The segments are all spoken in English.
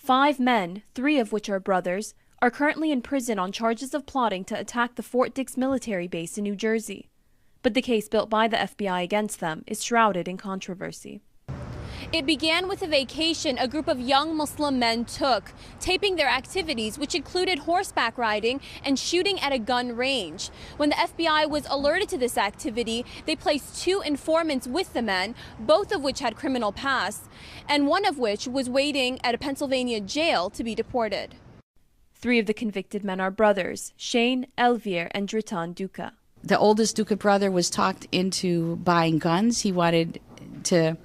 5 men, 3 of which are brothers, are currently in prison on charges of plotting to attack the Fort Dix military base in New Jersey. But the case built by the FBI against them is shrouded in controversy. It began with a vacation a group of young Muslim men took, taping their activities, which included horseback riding and shooting at a gun range. When the FBI was alerted to this activity, they placed 2 informants with the men, both of which had criminal pasts, and one of which was waiting at a Pennsylvania jail to be deported. 3 of the convicted men are brothers, Shane, Elvier, and Dritan Duca. The oldest Duca brother was talked into buying guns. He wanted to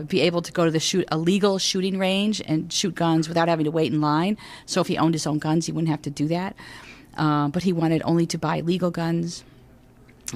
be able to go to a legal shooting range and shoot guns without having to wait in line. So if he owned his own guns, he wouldn't have to do that. But he wanted only to buy legal guns.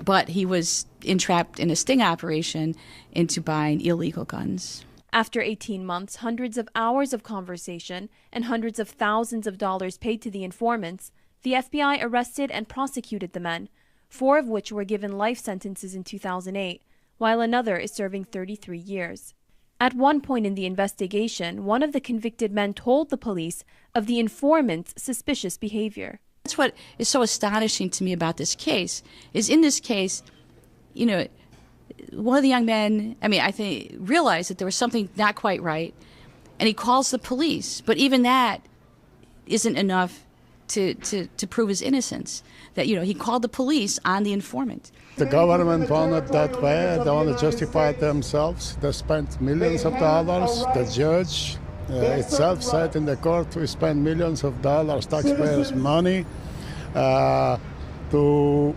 But he was entrapped in a sting operation into buying illegal guns. After 18 months, hundreds of hours of conversation, and hundreds of thousands of dollars paid to the informants, the FBI arrested and prosecuted the men, 4 of which were given life sentences in 2008, while another is serving 33 years. At one point in the investigation, one of the convicted men told the police of the informant's suspicious behavior. That's what is so astonishing to me about this case, is in this case, one of the young men, I think, realized that there was something not quite right, and he calls the police. But even that isn't enough to prove his innocence. That, he called the police on the informant. The government wanted that way. They want to justify themselves. They spent millions of dollars. The judge itself said in the court, we spent millions of dollars, taxpayers' money, to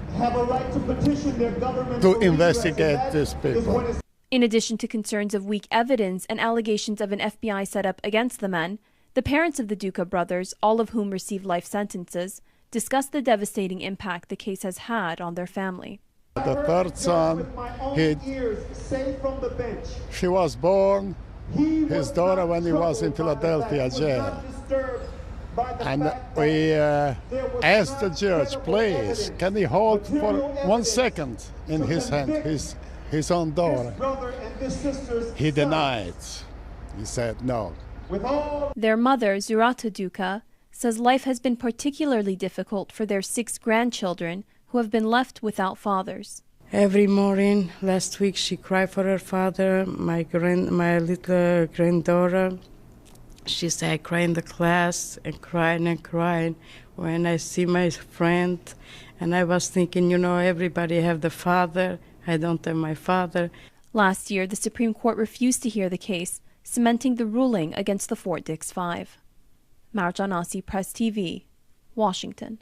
investigate these people. In addition to concerns of weak evidence and allegations of an FBI setup against the men, the parents of the Duca brothers, all of whom received life sentences, discussed the devastating impact the case has had on their family. The third son, she was born, his daughter, when he was in Philadelphia jail. And we asked the judge, please, can he hold for 1 second in his hand his own daughter? He denied. He said no. Their mother, Zurata Duca, says life has been particularly difficult for their 6 grandchildren who have been left without fathers. Every morning, last week, she cried for her father, my little granddaughter. She said, I cry in the class and crying when I see my friend. And I was thinking, everybody have the father. I don't have my father. Last year, the Supreme Court refused to hear the case, cementing the ruling against the Fort Dix 5. Marjanasi, Press TV, Washington.